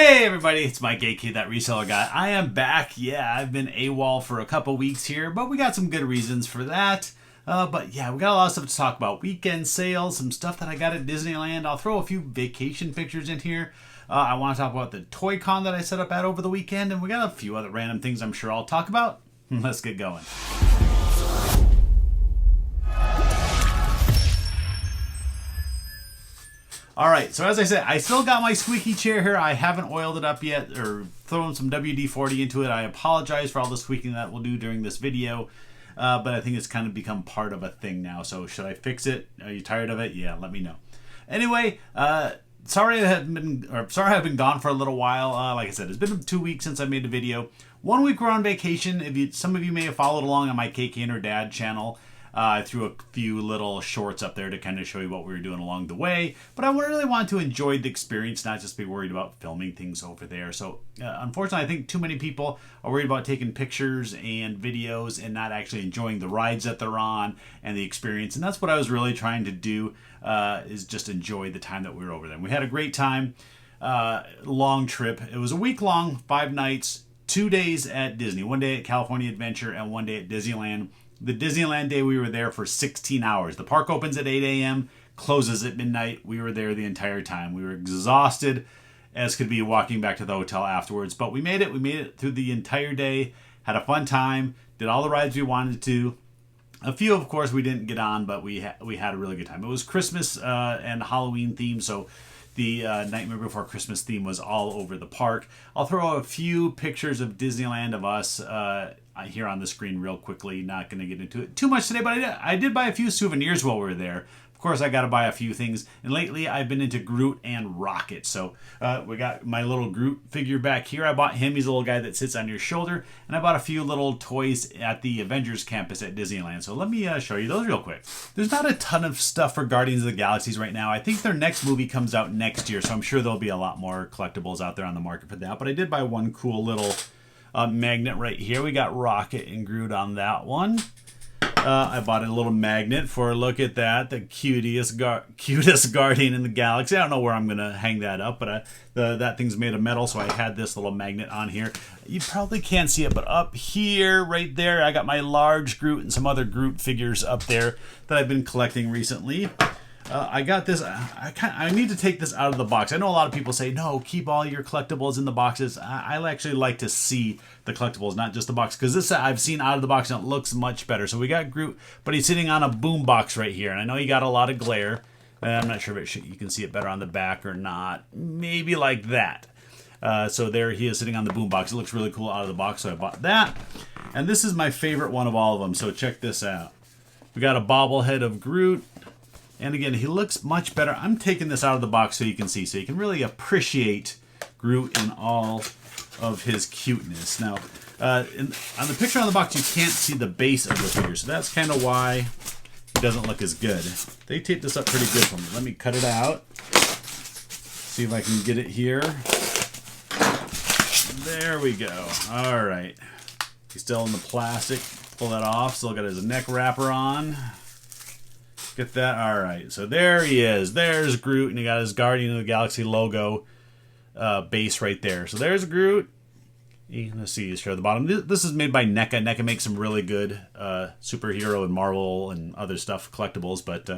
Hey everybody, it's Mike, aka That Reseller Guy. I am back. Yeah, I've been AWOL for a couple weeks here, but we got some good reasons for that. But yeah, we got a lot of stuff to talk about. Weekend sales, some stuff that I got at Disneyland. I'll throw a few vacation pictures in here. I want to talk about the ToyCon that I set up at over the weekend, and we got a few other random things I'm sure I'll talk about. Let's get going. Alright, so as I said, I still got my squeaky chair here. I haven't oiled it up yet or thrown some WD-40 into it. I apologize for all the squeaking that we'll do during this video. But I think it's kind of become part of a thing now. So should I fix it? Are you tired of it? Yeah, let me know. Anyway, sorry I've been gone for a little while. Like I said, it's been 2 weeks since I made a video. 1 week we're on vacation. Some of you may have followed along on my KK and Her Dad channel. I threw a few little shorts up there to kind of show you what we were doing along the way. But I really wanted to enjoy the experience, not just be worried about filming things over there. So unfortunately, I think too many people are worried about taking pictures and videos and not actually enjoying the rides that they're on and the experience. And that's what I was really trying to do, is just enjoy the time that we were over there. And we had a great time, long trip. It was a week long, 5 nights, 2 days at Disney. 1 day at California Adventure and 1 day at Disneyland. The Disneyland day, we were there for 16 hours. The park opens at 8 a.m., closes at midnight. We were there the entire time. We were exhausted as could be walking back to the hotel afterwards. But we made it. We made it through the entire day. Had a fun time. Did all the rides we wanted to. A few, of course, we didn't get on, but we had a really good time. It was Christmas and Halloween themed, so the Nightmare Before Christmas theme was all over the park. I'll throw a few pictures of Disneyland of us here on the screen real quickly. Not going to get into it too much today, but I did buy a few souvenirs while we were there. Of course, I got to buy a few things. And lately, I've been into Groot and Rocket. So we got my little Groot figure back here. I bought him. He's a little guy that sits on your shoulder. And I bought a few little toys at the Avengers campus at Disneyland. So let me show you those real quick. There's not a ton of stuff for Guardians of the Galaxies right now. I think their next movie comes out next year. So I'm sure there'll be a lot more collectibles out there on the market for that. But I did buy one cool little magnet right here. We got Rocket and Groot on that one. I bought a little magnet for, look at that, the cutest Guardian in the Galaxy. I don't know where I'm going to hang that up, but that thing's made of metal, so I had this little magnet on here. You probably can't see it, but up here, right there, I got my large Groot and some other Groot figures up there that I've been collecting recently. I got this. I need to take this out of the box. I know a lot of people say, no, keep all your collectibles in the boxes. I actually like to see the collectibles, not just the box, because this I've seen out of the box and it looks much better. So we got Groot, but he's sitting on a boom box right here, and I know he got a lot of glare. I'm not sure if you can see it better on the back or not. Maybe like that. So there he is sitting on the boom box. It looks really cool out of the box, so I bought that. And this is my favorite one of all of them, so check this out. We got a bobblehead of Groot. And again, he looks much better. I'm taking this out of the box so you can see, so you can really appreciate Groot in all of his cuteness. Now, on the picture on the box, you can't see the base of the figure, so that's kind of why it doesn't look as good. They taped this up pretty good for me. Let me cut it out. See if I can get it here. There we go. All right. He's still in the plastic. Pull that off. Still got his neck wrapper on. Get that? All right. So there he is. There's Groot, and he got his Guardian of the Galaxy logo base right there. So there's Groot. Let's see. Show the bottom. This is made by NECA. NECA makes some really good superhero and Marvel and other stuff, collectibles. But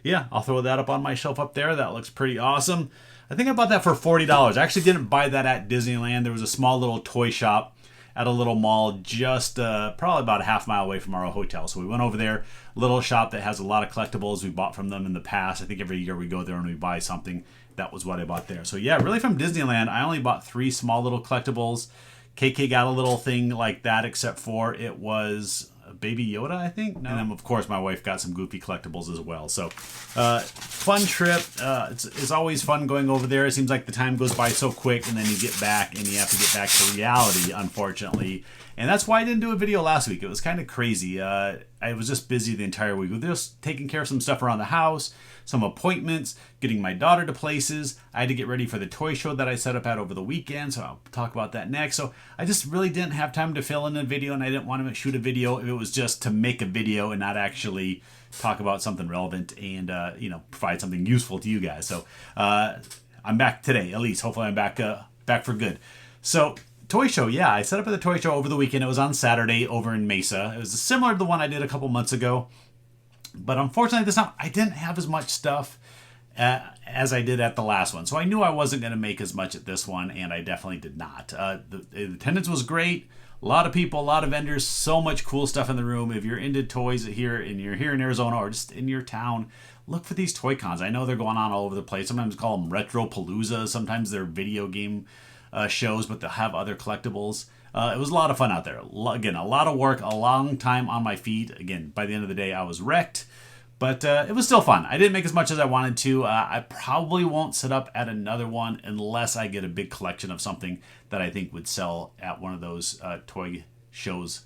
yeah, I'll throw that up on my shelf up there. That looks pretty awesome. I think I bought that for $40. I actually didn't buy that at Disneyland. There was a small little toy shop at a little mall just probably about a half mile away from our hotel. So we went over there, little shop that has a lot of collectibles we bought from them in the past. I think every year we go there and we buy something. That was what I bought there. So yeah, really from Disneyland, I only bought 3 small little collectibles. KK got a little thing like that, except for it was Baby Yoda, I think. And then, of course, my wife got some goofy collectibles as well. So, fun trip. It's always fun going over there. It seems like the time goes by so quick, and then you get back, and you have to get back to reality, unfortunately. And that's why I didn't do a video last week. It was kind of crazy. I was just busy the entire week. We were just taking care of some stuff around the house, some appointments, getting my daughter to places. I had to get ready for the toy show that I set up at over the weekend, so I'll talk about that next. So I just really didn't have time to fill in a video, and I didn't want to shoot a video if it was just to make a video and not actually talk about something relevant and provide something useful to you guys. So I'm back today, at least. Hopefully I'm back back for good. So toy show, yeah, I set up at the toy show over the weekend. It was on Saturday over in Mesa. It was similar to the one I did a couple months ago, but unfortunately this time I didn't have as much stuff as I did at the last one. So I knew I wasn't going to make as much at this one, and I definitely did not. The attendance was great. A lot of people, a lot of vendors, so much cool stuff in the room. If you're into toys here and you're here in Arizona or just in your town, look for these toy cons. I know they're going on all over the place. Sometimes call them Retro Palooza. Sometimes they're video game shows, but they'll have other collectibles. It was a lot of fun out there. Again, a lot of work, a long time on my feet. Again, by the end of the day, I was wrecked. But it was still fun. I didn't make as much as I wanted to. I probably won't set up at another one unless I get a big collection of something that I think would sell at one of those toy shows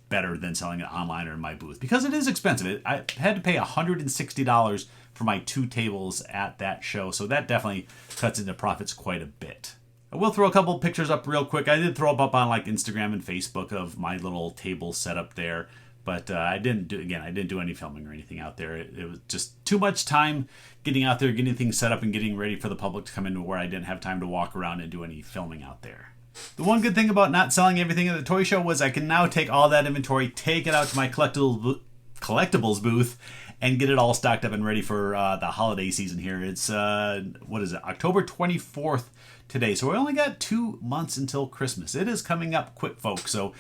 better than selling it online or in my booth. Because it is expensive. I had to pay $160 for my 2 tables at that show. So that definitely cuts into profits quite a bit. I will throw a couple pictures up real quick. I did throw up on like Instagram and Facebook of my little table setup there. But I didn't do any filming or anything out there. It was just too much time getting out there, getting things set up, and getting ready for the public to come in where I didn't have time to walk around and do any filming out there. The one good thing about not selling everything at the toy show was I can now take all that inventory, take it out to my collectibles booth, and get it all stocked up and ready for the holiday season here. It's, October 24th today. So we only got 2 months until Christmas. It is coming up quick, folks. So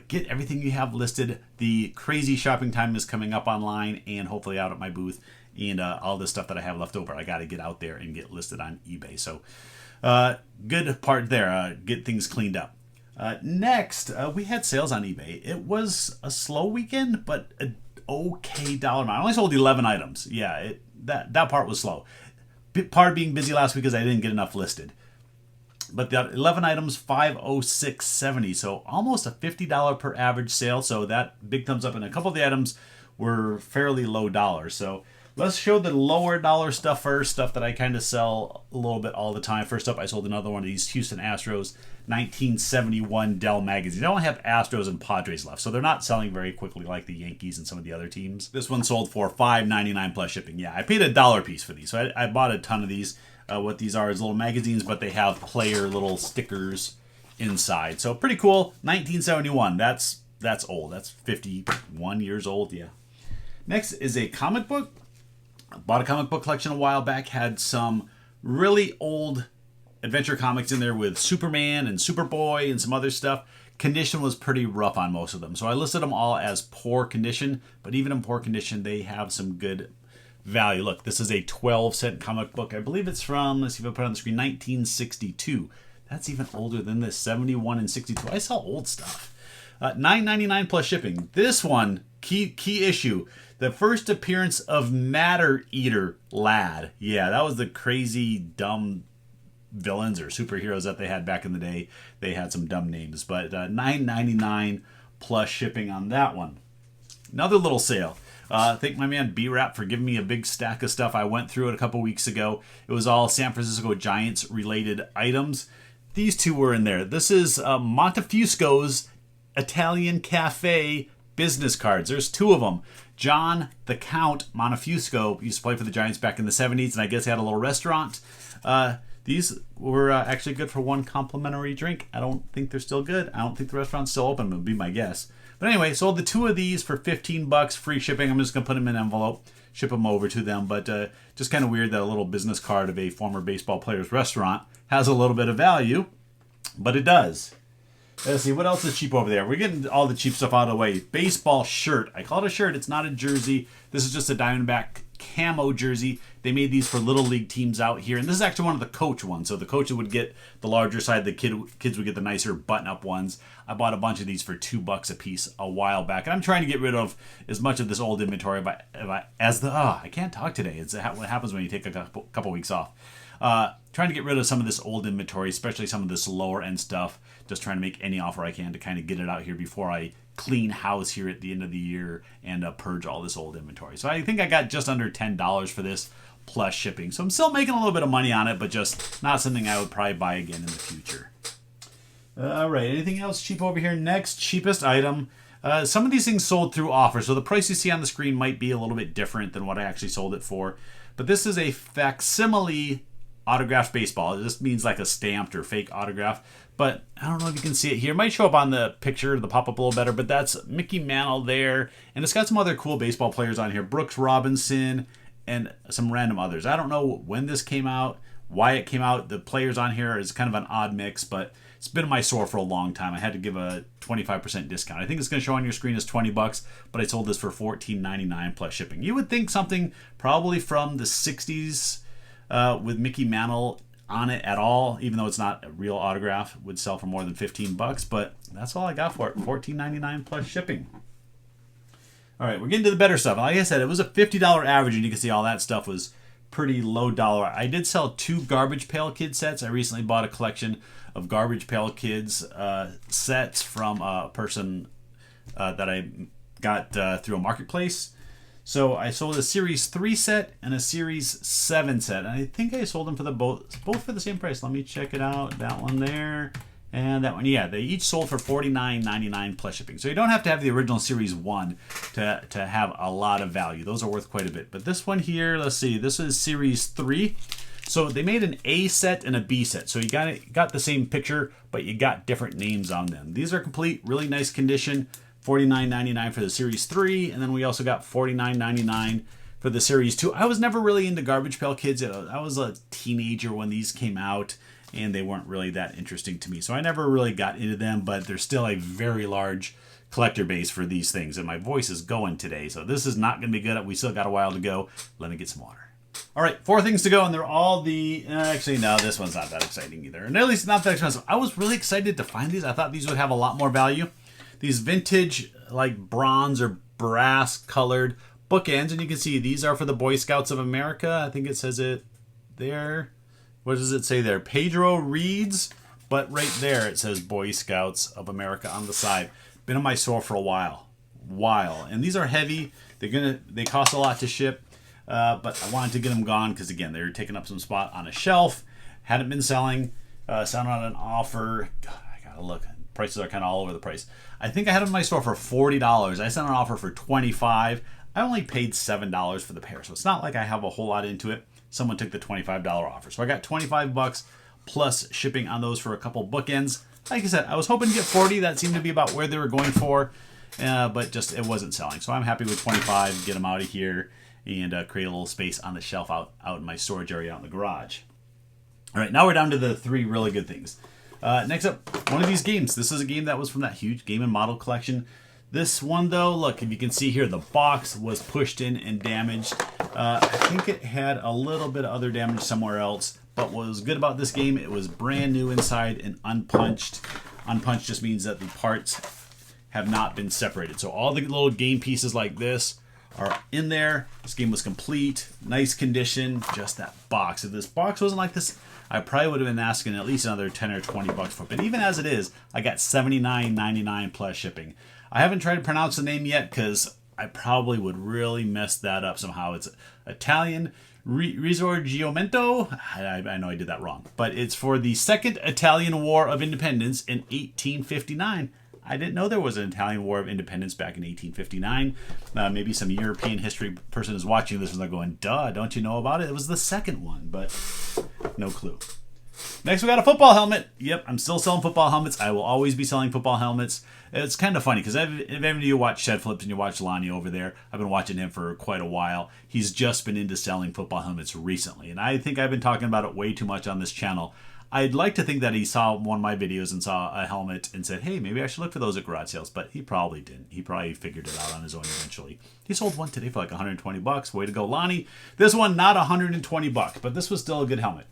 get everything you have listed. The crazy shopping time is coming up online and hopefully out at my booth. And all the stuff that I have left over, I got to get out there and get listed on eBay. So good part there. Get things cleaned up. Next, we had sales on eBay. It was a slow weekend, but an okay dollar amount. I only sold 11 items. Yeah, that part was slow. Part of being busy last week is I didn't get enough listed. But the 11 items, $506.70, so almost a $50 per average sale. So that big thumbs up. And a couple of the items were fairly low dollars. So let's show the lower dollar stuff first, stuff that I kind of sell a little bit all the time. First up, I sold another one of these Houston Astros 1971 Dell magazines. I only have Astros and Padres left, so they're not selling very quickly like the Yankees and some of the other teams. This one sold for $5.99 plus shipping. Yeah, I paid $1 a piece for these, so I bought a ton of these. What these are is little magazines, but they have player little stickers inside. So pretty cool. 1971. That's old. That's 51 years old. Yeah. Next is a comic book. I bought a comic book collection a while back. Had some really old adventure comics in there with Superman and Superboy and some other stuff. Condition was pretty rough on most of them. So I listed them all as poor condition. But even in poor condition, they have some good value. Look, this is a 12-cent comic book. I believe it's from, let's see if I put it on the screen, 1962. That's even older than this, 71 and 62. I sell old stuff. $9.99 plus shipping. This one, key issue, the first appearance of Matter Eater Lad. Yeah, that was the crazy, dumb villains or superheroes that they had back in the day. They had some dumb names, but $9.99 plus shipping on that one. Another little sale. Thank my man B-Rap for giving me a big stack of stuff. I went through it a couple weeks ago. It was all San Francisco Giants related items. These two were in there. This is Montefusco's Italian Cafe business cards. There's 2 of them. John the Count Montefusco used to play for the Giants back in the 70s, and I guess he had a little restaurant. These were actually good for 1 complimentary drink. I don't think they're still good. I don't think the restaurant's still open, would be my guess. But anyway, sold the 2 of these for $15, free shipping. I'm just going to put them in an envelope, ship them over to them. But just kind of weird that a little business card of a former baseball player's restaurant has a little bit of value, but it does. Let's see, what else is cheap over there? We're getting all the cheap stuff out of the way. Baseball shirt. I call it a shirt. It's not a jersey. This is just a Diamondback camo jersey. They made these for little league teams out here. And this is actually one of the coach ones. So the coaches would get the larger side. The kids would get the nicer button-up ones. I bought a bunch of these for $2 a piece a while back. And I'm trying to get rid of as much of this old inventory I can't talk today. It's what happens when you take a couple weeks off. Trying to get rid of some of this old inventory, especially some of this lower end stuff. Just trying to make any offer I can to kind of get it out here before I clean house here at the end of the year and purge all this old inventory. So I think I got just under $10 for this plus shipping. So I'm still making a little bit of money on it, but just not something I would probably buy again in the future. All right, anything else cheap over here? Next, cheapest item. Some of these things sold through offer, so the price you see on the screen might be a little bit different than what I actually sold it for. But this is a facsimile autographed baseball. It just means like a stamped or fake autograph. But I don't know if you can see it here. It might show up on the picture, the pop-up a little better, but that's Mickey Mantle there. And it's got some other cool baseball players on here. Brooks Robinson and some random others. I don't know when this came out, why it came out. The players on here is kind of an odd mix, but it's been in my store for a long time. I had to give a 25% discount. I think it's going to show on your screen as $20, but I sold this for $14.99 plus shipping. You would think something probably from the 60s with Mickey Mantle on it at all, even though it's not a real autograph, would sell for more than $15, but that's all I got for it. $14.99 plus shipping. All right, we're getting to the better stuff. Like I said, it was a $50 average, and you can see all that stuff was pretty low dollar. I did sell 2 Garbage Pail Kid sets. I recently bought a collection of Garbage Pail Kids sets from a person that I got through a marketplace. So I sold a Series 3 set and a Series 7 set. And I think I sold them for both for the same price. Let me check it out. That one there and that one. Yeah, they each sold for $49.99 plus shipping. So you don't have to have the original Series 1 to have a lot of value. Those are worth quite a bit. But this one here, let's see. This is Series 3. So they made an A set and a B set. So you got the same picture, but you got different names on them. These are complete, really nice condition. $49.99 for the Series 3, and then we also got $49.99 for the Series 2. I was never really into Garbage Pail Kids. I was a teenager when these came out, and they weren't really that interesting to me. So I never really got into them, but there's still a very large collector base for these things, and my voice is going today, so this is not going to be good. We still got a while to go. Let me get some water. All right, 4 things to go, and they're all the... actually, no, this one's not that exciting either, and at least not that expensive. I was really excited to find these. I thought these would have a lot more value. These vintage, like bronze or brass colored bookends. And you can see these are for the Boy Scouts of America. I think it says it there. What does it say there? Pedro Reed's. But right there it says Boy Scouts of America on the side. Been in my store for a while. And these are heavy. They cost a lot to ship. But I wanted to get them gone because, again, they're taking up some spot on a shelf. Hadn't been selling. Selling on an offer. God, I gotta look. Prices are kind of all over the place. I think I had them in my store for $40. I sent an offer for $25. I only paid $7 for the pair, so it's not like I have a whole lot into it. Someone took the $25 offer, so I got $25 plus shipping on those for a couple bookends. Like I said, I was hoping to get $40. That seemed to be about where they were going for, but just it wasn't selling. So I'm happy with $25. Get them out of here and create a little space on the shelf out in my storage area out in the garage. All right, now we're down to the 3 really good things. Next up, one of these games. This is a game that was from that huge game and model collection. This one, though, look, if you can see here, the box was pushed in and damaged. I think it had a little bit of other damage somewhere else. But what was good about this game, it was brand new inside and unpunched. Unpunched just means that the parts have not been separated. So all the little game pieces like this are in there. This game was complete, nice condition, just that box. If this box wasn't like this, I probably would have been asking at least another $10 or $20 for it. But even as it is, I got $79.99 plus shipping. I haven't tried to pronounce the name yet because I probably would really mess that up somehow. It's Italian Risorgimento. I know I did that wrong. But it's for the Second Italian War of Independence in 1859. I didn't know there was an Italian War of Independence back in 1859. Maybe some European history person is watching this and they're going, duh, don't you know about it? It was the second one, but no clue. Next, we got a football helmet. Yep, I'm still selling football helmets. I will always be selling football helmets. It's kind of funny because if any of you watch Shed Flips and you watch Lonnie over there, I've been watching him for quite a while. He's just been into selling football helmets recently, and I think I've been talking about it way too much on this channel. I'd like to think that he saw one of my videos and saw a helmet and said, hey, maybe I should look for those at garage sales, but he probably didn't. He probably figured it out on his own eventually. He sold one today for like $120. Way to go, Lonnie. This one, not $120, but this was still a good helmet.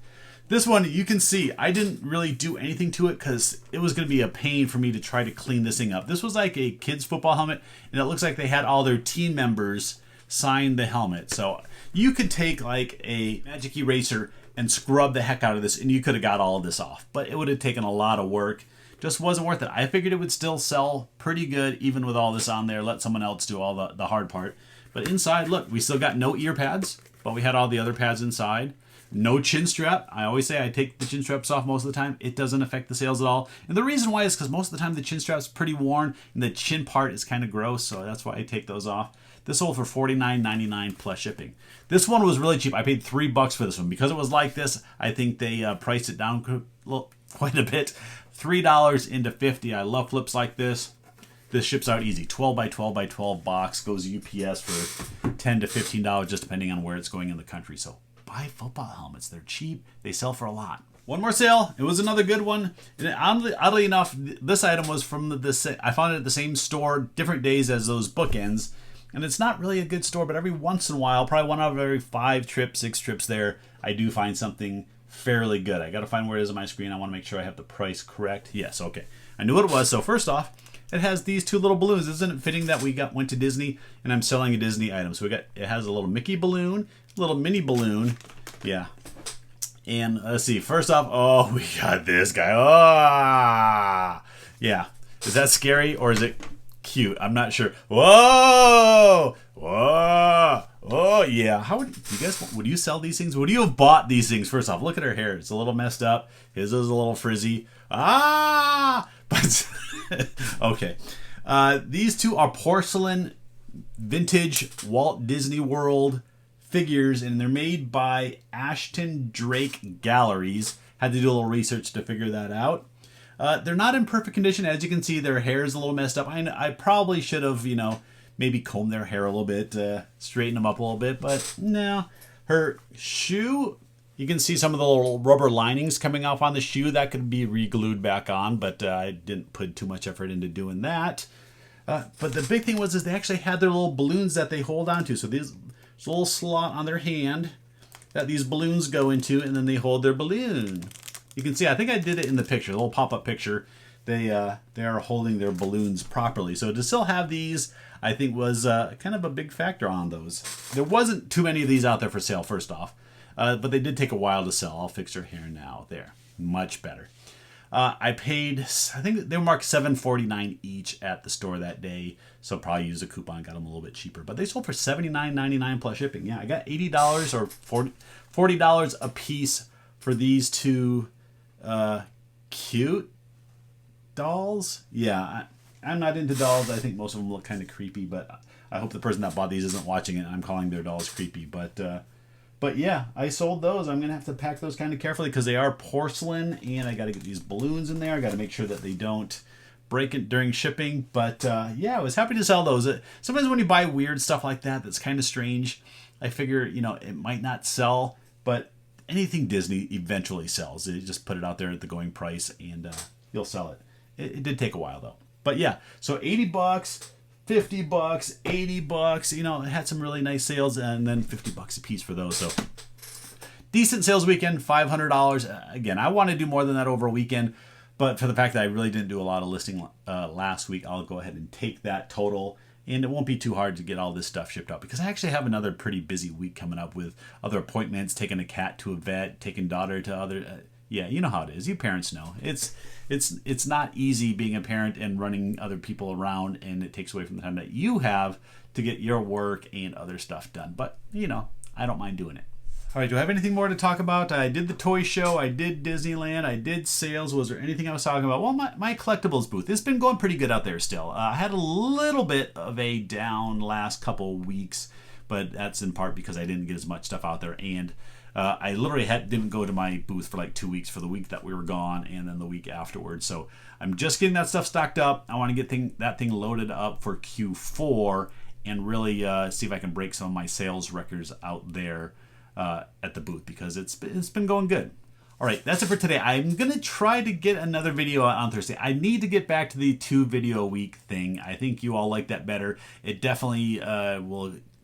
This one, you can see, I didn't really do anything to it because it was going to be a pain for me to try to clean this thing up. This was like a kid's football helmet, and it looks like they had all their team members sign the helmet. So you could take like a magic eraser and scrub the heck out of this, and you could have got all of this off. But it would have taken a lot of work. Just wasn't worth it. I figured it would still sell pretty good, even with all this on there. Let someone else do all the hard part. But inside, look, we still got no ear pads, but we had all the other pads inside. No chin strap. I always say I take the chin straps off most of the time. It doesn't affect the sales at all. And the reason why is because most of the time the chin strap's pretty worn and the chin part is kind of gross, so that's why I take those off. This sold for $49.99 plus shipping. This one was really cheap. I paid $3 for this one. Because it was like this, I think they priced it down quite a bit. $3 into $50. I love flips like this. This ships out easy. 12 by 12 by 12 box. Goes UPS for $10 to $15 just depending on where it's going in the country. So buy football helmets. They're cheap. They sell for a lot. One more sale. It was another good one. And oddly enough, this item was from I found it at the same store, different days as those bookends. And it's not really a good store, but every once in a while, probably one out of every 5 trips, 6 trips there, I do find something fairly good. I got to find where it is on my screen. I want to make sure I have the price correct. Yes, okay. I knew what it was. So first off, it has these 2 little balloons. Isn't it fitting that we went to Disney and I'm selling a Disney item? So it has a little Mickey balloon, a little mini balloon. Yeah. And let's see. First off, oh, we got this guy. Ah, yeah. Is that scary or is it cute? I'm not sure. Whoa! Whoa! Oh yeah. How would you sell these things? Would you have bought these things? First off, look at her hair. It's a little messed up. His is a little frizzy. Ah! But okay. These 2 are porcelain vintage Walt Disney World figures, and they're made by Ashton Drake Galleries. Had to do a little research to figure that out. They're not in perfect condition. As you can see, their hair is a little messed up. I probably should have, maybe combed their hair a little bit, straighten them up a little bit, but no. Her shoe, you can see some of the little rubber linings coming off on the shoe. That could be re-glued back on, but I didn't put too much effort into doing that. But the big thing was they actually had their little balloons that they hold on to. So there's a little slot on their hand that these balloons go into, and then they hold their balloon. You can see, I think I did it in the picture, the little pop-up picture. They are holding their balloons properly. So to still have these, I think was kind of a big factor on those. There wasn't too many of these out there for sale, first off. But they did take a while to sell. I'll fix her hair now. There. Much better. I paid, I think they were marked $7.49 each at the store that day. So probably used a coupon, got them a little bit cheaper. But they sold for $79.99 plus shipping. Yeah, I got $80 or $40 a piece for these 2 cute dolls. Yeah, I'm not into dolls. I think most of them look kind of creepy, but I hope the person that bought these isn't watching it. I'm calling their dolls creepy, but yeah, I sold those. I'm gonna have to pack those kind of carefully because they are porcelain, and I got to get these balloons in there. I got to make sure that they don't break it during shipping. But yeah, I was happy to sell those. Sometimes when you buy weird stuff like that, that's kind of strange. I figure it might not sell, but anything Disney eventually sells. They just put it out there at the going price, and you'll sell it. It did take a while though. But yeah, so $80, $50, $80. It had some really nice sales, and then $50 a piece for those. So decent sales weekend, $500. Again, I want to do more than that over a weekend, but for the fact that I really didn't do a lot of listing last week, I'll go ahead and take that total. And it won't be too hard to get all this stuff shipped out because I actually have another pretty busy week coming up with other appointments, taking a cat to a vet, taking daughter to other. Yeah, you know how it is. You parents know. It's not easy being a parent and running other people around, and it takes away from the time that you have to get your work and other stuff done. But, I don't mind doing it. All right, do I have anything more to talk about? I did the toy show. I did Disneyland. I did sales. Was there anything I was talking about? Well, my collectibles booth. It's been going pretty good out there still. I had a little bit of a down last couple weeks, but that's in part because I didn't get as much stuff out there. And I literally didn't go to my booth for like 2 weeks, for the week that we were gone and then the week afterwards. So I'm just getting that stuff stocked up. I want to get that thing loaded up for Q4 and really see if I can break some of my sales records out there at the booth because it's been going good. All right, that's it for today. I'm going to try to get another video out on Thursday. I need to get back to the 2 video a week thing. I think you all like that better. It definitely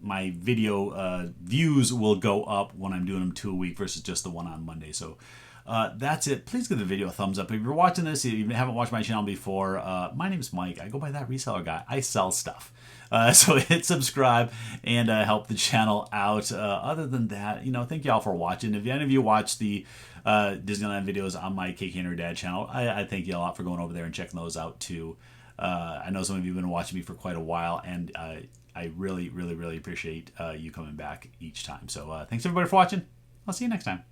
my video views will go up when I'm doing them 2 a week versus just the one on Monday. So that's it. Please give the video a thumbs up. If you're watching this, if you haven't watched my channel before, my name is Mike. I go by that reseller guy. I sell stuff. So hit subscribe and help the channel out. Other than that, thank you all for watching. If any of you watch the Disneyland videos on my KK and Her Dad channel, I thank you a lot for going over there and checking those out too. I know some of you have been watching me for quite a while, and I really, really, really appreciate you coming back each time. So thanks everybody for watching. I'll see you next time.